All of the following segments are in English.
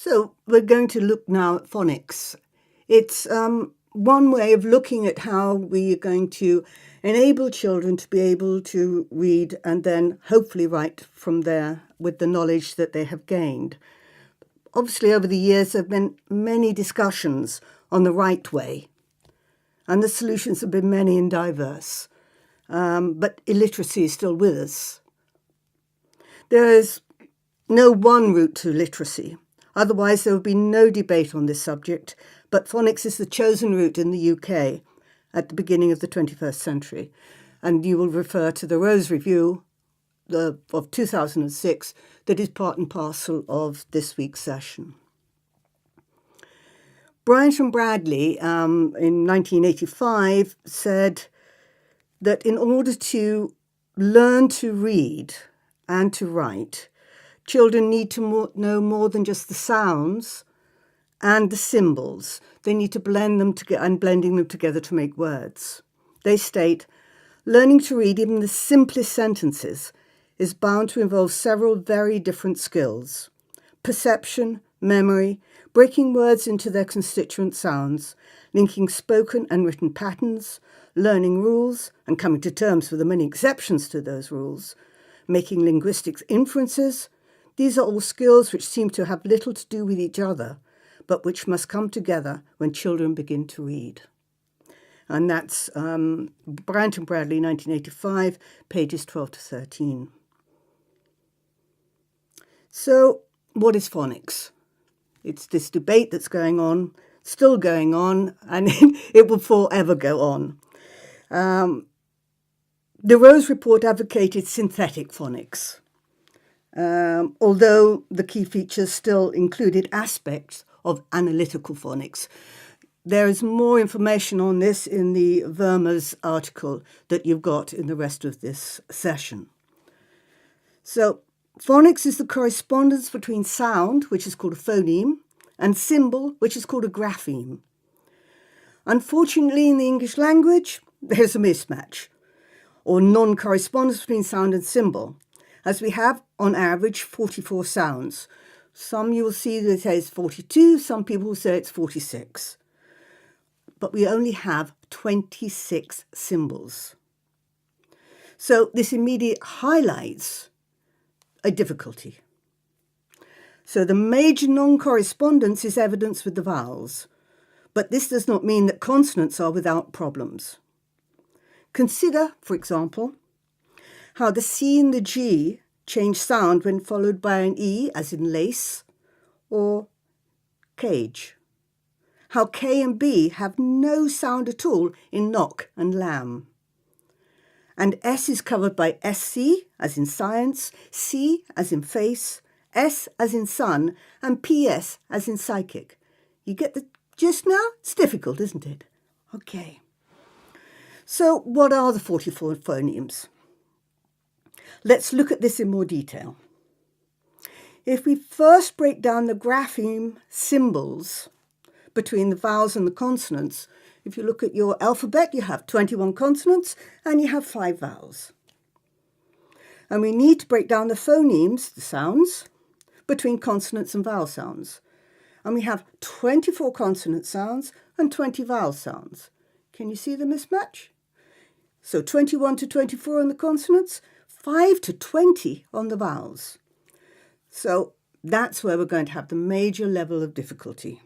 So we're going to look now at phonics. It's one way of looking at how we are going to enable children to be able to read and then hopefully write from there with the knowledge that they have gained. Obviously, over the years, there have been many discussions on the right way, and the solutions have been many and diverse. But illiteracy is still with us. There is no one route to literacy. Otherwise, there would be no debate on this subject, but phonics is the chosen route in the UK at the beginning of the 21st century. And you will refer to the Rose Review of 2006 that is part and parcel of this week's session. Bryant and Bradley in 1985 said that in order to learn to read and to write, children need to know more than just the sounds and the symbols. They need to blend them together and blending them together to make words. They state, learning to read even the simplest sentences is bound to involve several very different skills: perception, memory, breaking words into their constituent sounds, linking spoken and written patterns, learning rules and coming to terms with the many exceptions to those rules, making linguistic inferences. These are all skills which seem to have little to do with each other, but which must come together when children begin to read. And that's Bryant and Bradley, 1985, pages 12 to 13. So, what is phonics? It's this debate that's going on, still going on, and it will forever go on. The Rose Report advocated synthetic phonics, although the key features still included aspects of analytical phonics. There is more information on this in the Verma's article that you've got in the rest of this session. So, phonics is the correspondence between sound, which is called a phoneme, and symbol, which is called a grapheme. Unfortunately, in the English language, there's a mismatch, or non-correspondence between sound and symbol, as we have, on average, 44 sounds. Some you will see that say it's 42, some people will say it's 46. But we only have 26 symbols. So this immediately highlights a difficulty. So the major non-correspondence is evidence with the vowels, but this does not mean that consonants are without problems. Consider, for example, how the C and the G change sound when followed by an E, as in lace, or cage. How K and B have no sound at all in knock and lamb. And S is covered by SC, as in science, C as in face, S as in sun, and PS as in psychic. You get the gist now? It's difficult, isn't it? Okay. So what are the 44 phonemes? Let's look at this in more detail. If we first break down the grapheme symbols between the vowels and the consonants, if you look at your alphabet, you have 21 consonants and you have 5 vowels. And we need to break down the phonemes, the sounds, between consonants and vowel sounds. And we have 24 consonant sounds and 20 vowel sounds. Can you see the mismatch? So 21 to 24 on the consonants, 5 to 20 on the vowels. So that's where we're going to have the major level of difficulty.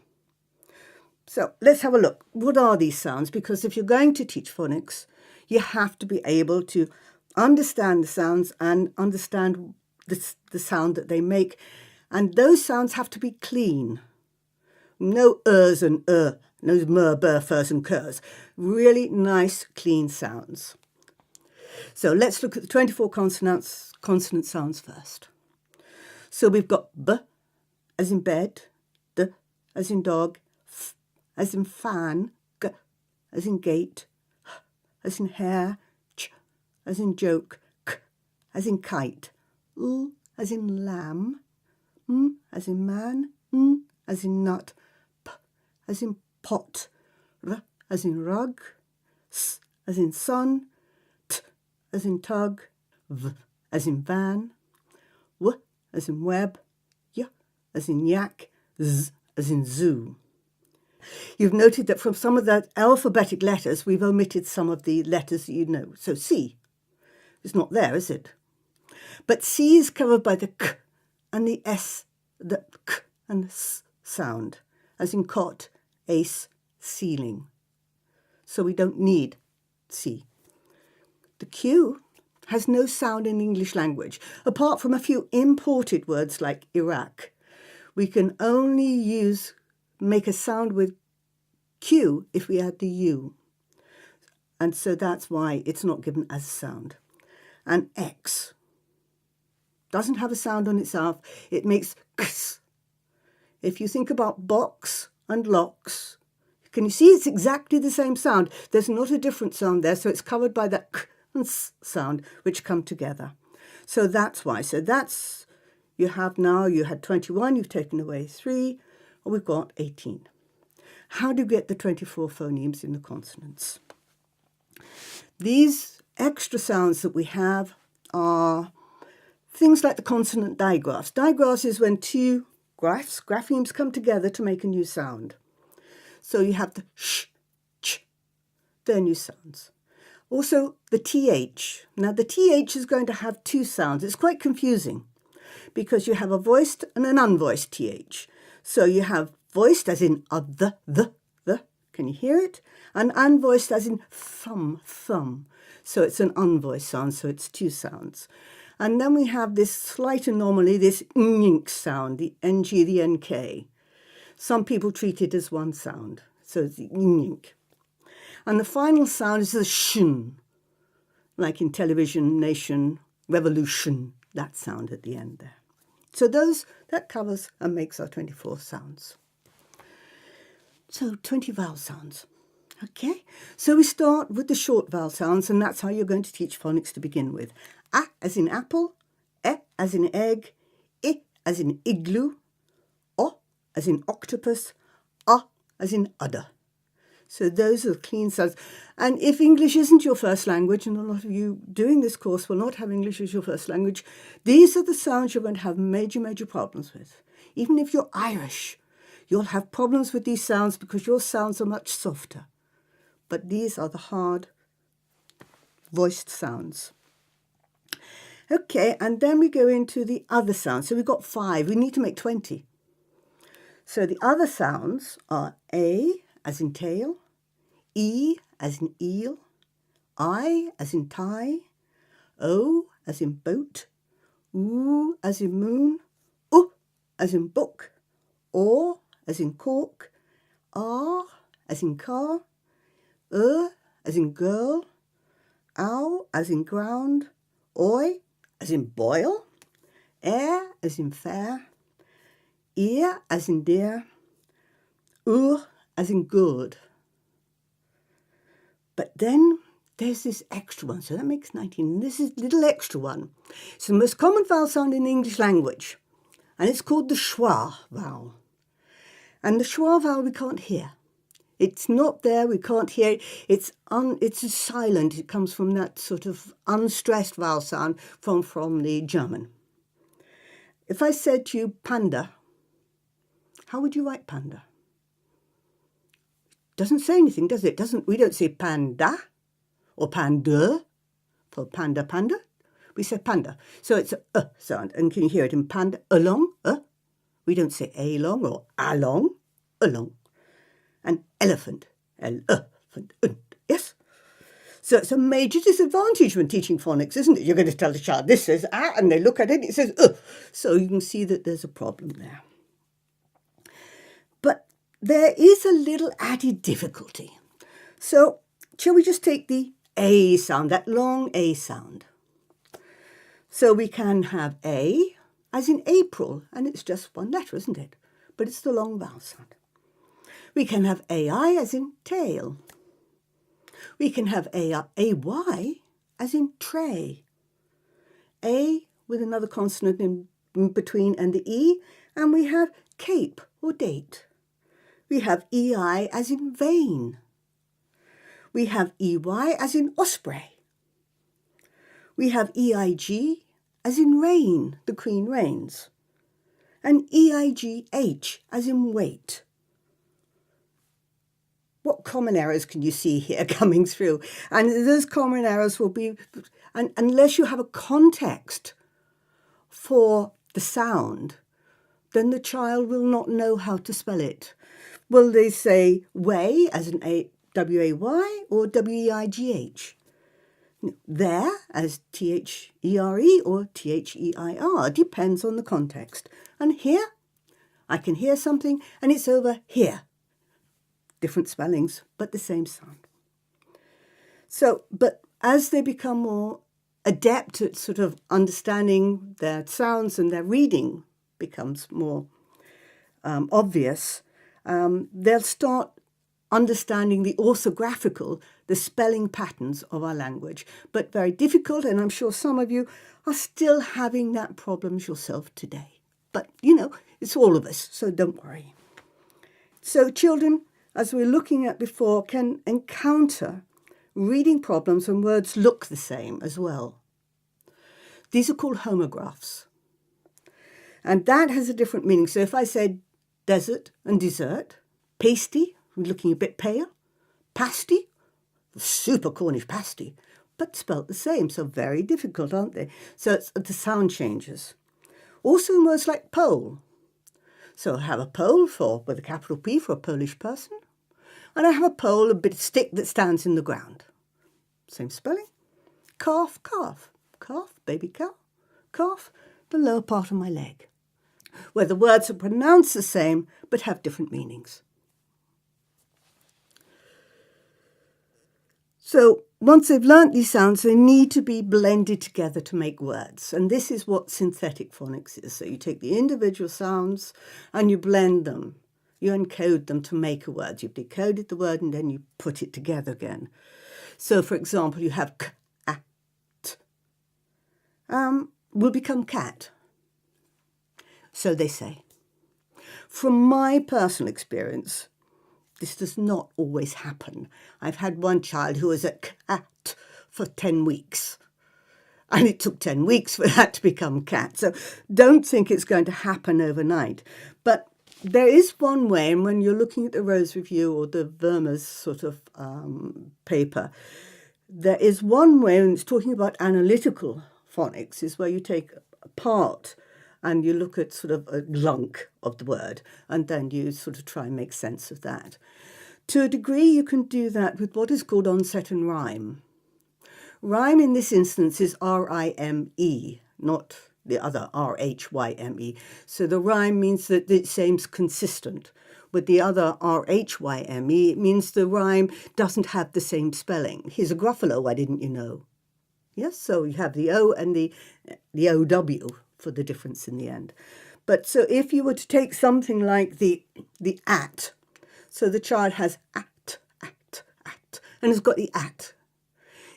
So let's have a look. What are these sounds? Because if you're going to teach phonics, you have to be able to understand the sounds and understand the sound that they make. And those sounds have to be clean. No ers and no mer, ber, fers and kers. Really nice, clean sounds. So let's look at the 24 consonant sounds first. So we've got B as in bed, D as in dog, F as in fan, G as in gate, H as in hair, Ch as in joke, K as in kite, L as in lamb, M as in man, N as in nut, P as in pot, R as in rug, S as in sun, T as in tug, V as in van, W as in web, Y as in yak, Z as in zoo. You've noted that from some of the alphabetic letters, we've omitted some of the letters that you know. So C is not there, is it? But C is covered by the K and the S, the K and the S sound, as in cot, ace, ceiling. So we don't need C. The Q has no sound in the English language, apart from a few imported words like Iraq. We can only make a sound with Q if we add the U. And so that's why it's not given as a sound. And X doesn't have a sound on itself. It makes X. If you think about box and locks, can you see it's exactly the same sound? There's not a different sound there, so it's covered by that K and S sound, which come together. So that's why. So that's, you had 21, you've taken away 3, and we've got 18. How do you get the 24 phonemes in the consonants? These extra sounds that we have are things like the consonant digraphs. Digraphs is when two graphemes come together to make a new sound. So you have the sh, ch, they're new sounds. Also the th. Now the th is going to have two sounds. It's quite confusing because you have a voiced and an unvoiced th. So you have voiced as in the, can you hear it? And unvoiced as in thumb. So it's an unvoiced sound, so it's two sounds. And then we have this slight anomaly, this ink sound, the ng, the nk. Some people treat it as one sound, so it's the ink. And the final sound is the shin, like in television, nation, revolution, that sound at the end there. So that covers and makes our 24 sounds. So 20 vowel sounds. Okay, so we start with the short vowel sounds, and that's how you're going to teach phonics to begin with. A as in apple, E as in egg, I as in igloo, O as in octopus, A as in udder. So those are the clean sounds. And if English isn't your first language, and a lot of you doing this course will not have English as your first language, these are the sounds you're going to have major problems with. Even if you're Irish, you'll have problems with these sounds because your sounds are much softer. But these are the hard voiced sounds. Okay, and then we go into the other sounds. So we've got 5. We need to make 20. So the other sounds are A as in tail, E as in eel, I as in tie, O as in boat, U as in moon, U as in book, O as in cork, R as in car, as in girl, ow as in ground, oi as in boil, air as in fair, ear as in deer, as in good. But then there's this extra one, so that makes 19. This is a little extra one. It's the most common vowel sound in the English language, and it's called the schwa vowel. And the schwa vowel we can't hear. It's not there, we can't hear it. It's silent. It comes from that sort of unstressed vowel sound from the German. If I said to you panda, how would you write panda? Doesn't say anything, does it? We don't say panda or panda for panda. We say panda. So it's a sound. And can you hear it in panda? Along, We don't say a-long or along, along. And elephant, elephant, yes? So it's a major disadvantage when teaching phonics, isn't it? You're going to tell the child, this says ah, and they look at it, it says So you can see that there's a problem there. But there is a little added difficulty. So shall we just take the A sound, that long A sound? So we can have A as in April, and it's just one letter, isn't it? But it's the long vowel sound. We can have AI as in tail. We can have AY as in tray. A with another consonant in between and the E, and we have cape or date. We have EI as in vein. We have EY as in osprey. We have EIG as in rain, the Queen reigns. and EIGH, as in wait. What common errors can you see here coming through? And those common errors will be, unless you have a context for the sound, then the child will not know how to spell it. Will they say way as in W-A-Y or W-E-I-G-H? There as T-H-E-R-E or T-H-E-I-R, depends on the context. And here, I can hear something and it's over here. Different spellings, but the same sound. So, but as they become more adept at sort of understanding their sounds and their reading becomes more obvious, they'll start understanding the orthographical, the spelling patterns of our language. But very difficult, and I'm sure some of you are still having that problems yourself today. But, it's all of us, so don't worry. So children, as we were looking at before, can encounter reading problems when words look the same as well. These are called homographs. And that has a different meaning. So if I said desert and dessert, pasty, we're looking a bit pale, pasty, super Cornish pasty, but spelt the same, so very difficult, aren't they? So the sound changes. Also in words like pole. So I have a pole with a capital P for a Polish person, and I have a pole, a bit of stick that stands in the ground. Same spelling. Calf, calf, calf, baby cow, calf, the lower part of my leg, where the words are pronounced the same but have different meanings. So once they've learnt these sounds, they need to be blended together to make words. And this is what synthetic phonics is. So you take the individual sounds and you blend them. You encode them to make a word. You've decoded the word and then you put it together again. So, for example, you have cat. Will become cat. So they say. From my personal experience, this does not always happen. I've had one child who was a cat for 10 weeks. And it took 10 weeks for that to become cat. So don't think it's going to happen overnight. But there is one way, and when you're looking at the Rose Review or the Vermeer's sort of paper, there is one way, and it's talking about analytical phonics, is where you take a part and you look at sort of a lunk of the word, and then you sort of try and make sense of that. To a degree, you can do that with what is called onset and rhyme. Rhyme in this instance is R-I-M-E, not the other R-H-Y-M-E. So the rhyme means that it seems consistent. With the other R-H-Y-M-E, it means the rhyme doesn't have the same spelling. Here's a Gruffalo, why didn't you know? Yes, so you have the O and the O-W for the difference in the end. But so if you were to take something like the at, so the child has at, and it's got the at.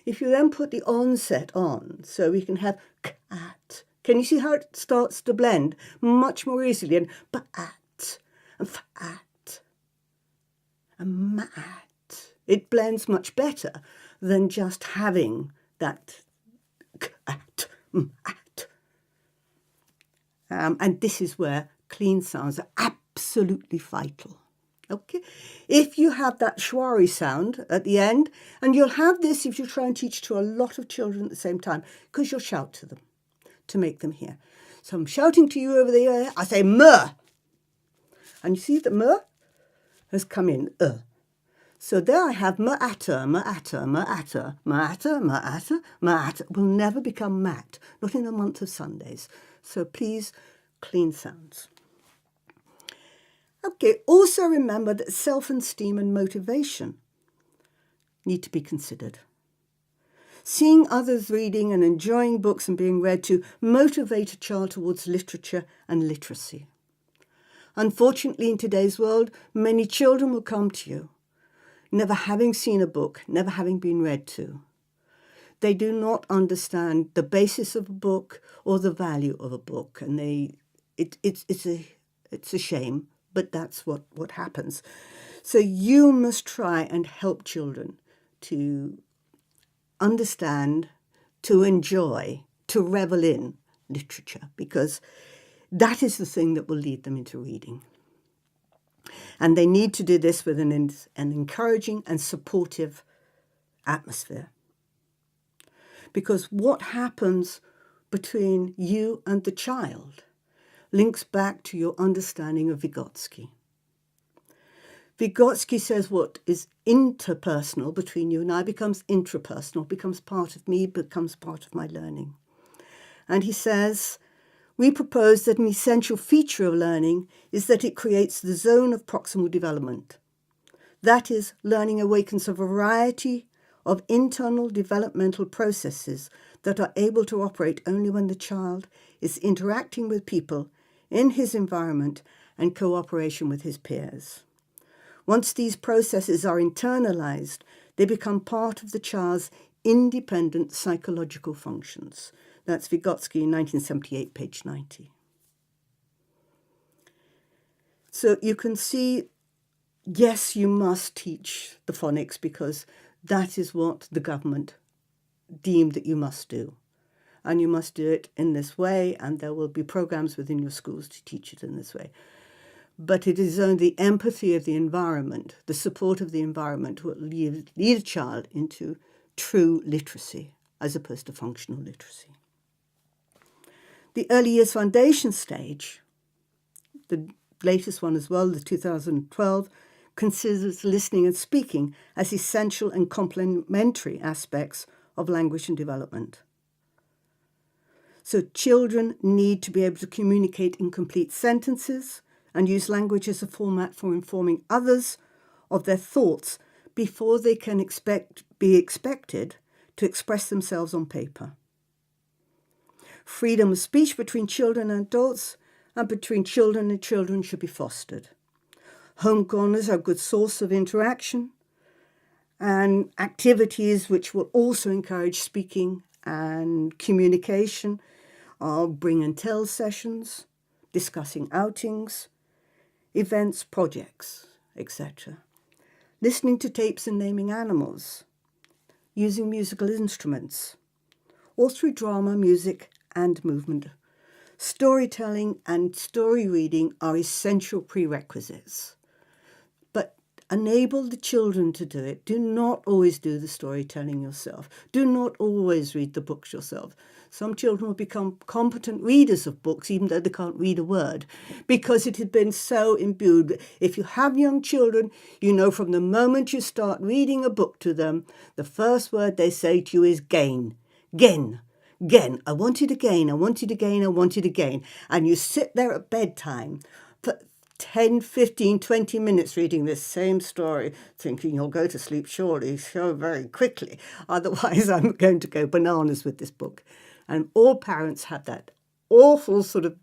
If you then put the onset on, so we can have cat. Can you see how it starts to blend much more easily? And bat, and fat, and mat. It blends much better than just having that cat, mat. And this is where clean sounds are absolutely vital. Okay, if you have that schwari sound at the end, and you'll have this if you try and teach to a lot of children at the same time, because you'll shout to them to make them hear. So I'm shouting to you over there, I say mur. And you see that mur has come in, So there I have ma'atter, ma'atter, ma'atter, ma'atter, ma'atter, ma'atter. Will never become mat, not in a month of Sundays. So please, clean sounds. Okay, also remember that self-esteem and motivation need to be considered. Seeing others reading and enjoying books and being read to motivate a child towards literature and literacy. Unfortunately, in today's world, many children will come to you, never having seen a book, never having been read to. They do not understand the basis of a book or the value of a book, and it's a shame. But that's what happens. So you must try and help children to understand, to enjoy, to revel in literature, because That is the thing that will lead them into reading. And they need to do this with an encouraging and supportive atmosphere. Because what happens between you and the child links back to your understanding of Vygotsky. Vygotsky says what is interpersonal between you and I becomes intrapersonal, becomes part of me, becomes part of my learning. And he says, we propose that an essential feature of learning is that it creates the zone of proximal development. That is, learning awakens a variety of internal developmental processes that are able to operate only when the child is interacting with people in his environment and cooperation with his peers. Once these processes are internalized, they become part of the child's independent psychological functions. That's Vygotsky in 1978, page 90. So you can see, yes, you must teach the phonics because that is what the government deemed that you must do. And you must do it in this way, and there will be programs within your schools to teach it in this way. But it is only the empathy of the environment, the support of the environment, will lead a child into true literacy as opposed to functional literacy. The early years foundation stage, the latest one as well, the 2012, considers listening and speaking as essential and complementary aspects of language and development. So children need to be able to communicate in complete sentences and use language as a format for informing others of their thoughts before they can be expected to express themselves on paper. Freedom of speech between children and adults and between children and children should be fostered. Home corners are a good source of interaction and activities which will also encourage speaking and communication are bring and tell sessions, discussing outings, events, projects, etc. Listening to tapes and naming animals, using musical instruments, or through drama, music, and movement. Storytelling and story reading are essential prerequisites. But enable the children to do it. Do not always do the storytelling yourself. Do not always read the books yourself. Some children will become competent readers of books even though they can't read a word because it had been so imbued. If you have young children, you know from the moment you start reading a book to them, the first word they say to you is gain. Gain. Again, I want it again, I want it again, I want it again. And you sit there at bedtime for 10, 15, 20 minutes reading this same story, thinking you'll go to sleep surely, so very quickly. Otherwise, I'm going to go bananas with this book. And all parents have that awful sort of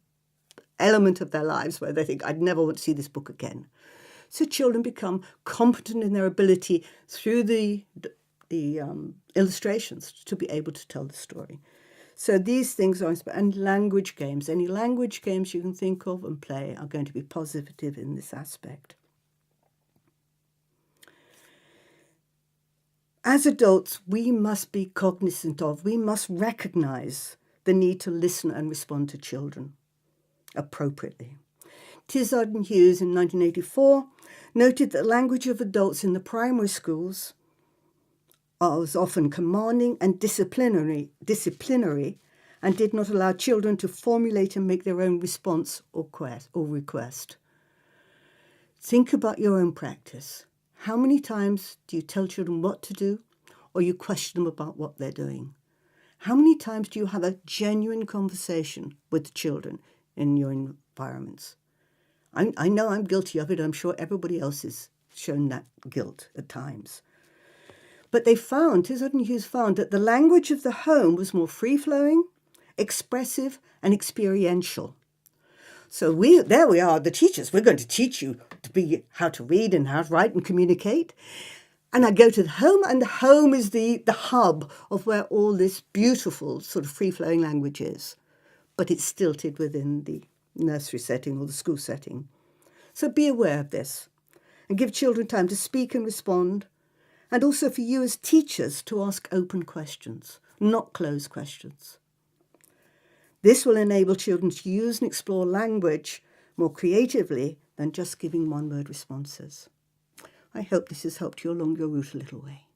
element of their lives where they think, I'd never want to see this book again. So children become competent in their ability through the illustrations to be able to tell the story. So these things are, and language games, any language games you can think of and play are going to be positive in this aspect. As adults, we must be cognizant of, we must recognize the need to listen and respond to children appropriately. Tizard and Hughes in 1984 noted that language of adults in the primary schools was often commanding and disciplinary and did not allow children to formulate and make their own response or request. Think about your own practice. How many times do you tell children what to do or you question them about what they're doing? How many times do you have a genuine conversation with children in your environments? I know I'm guilty of it. I'm sure everybody else has shown that guilt at times. But they found, Tizard and Hughes found, that the language of the home was more free-flowing, expressive, and experiential. So there we are, the teachers. We're going to teach you how to read and how to write and communicate. And I go to the home, and the home is the hub of where all this beautiful sort of free-flowing language is. But it's stilted within the nursery setting or the school setting. So be aware of this and give children time to speak and respond. And also for you as teachers to ask open questions, not closed questions. This will enable children to use and explore language more creatively than just giving one-word responses. I hope this has helped you along your route a little way.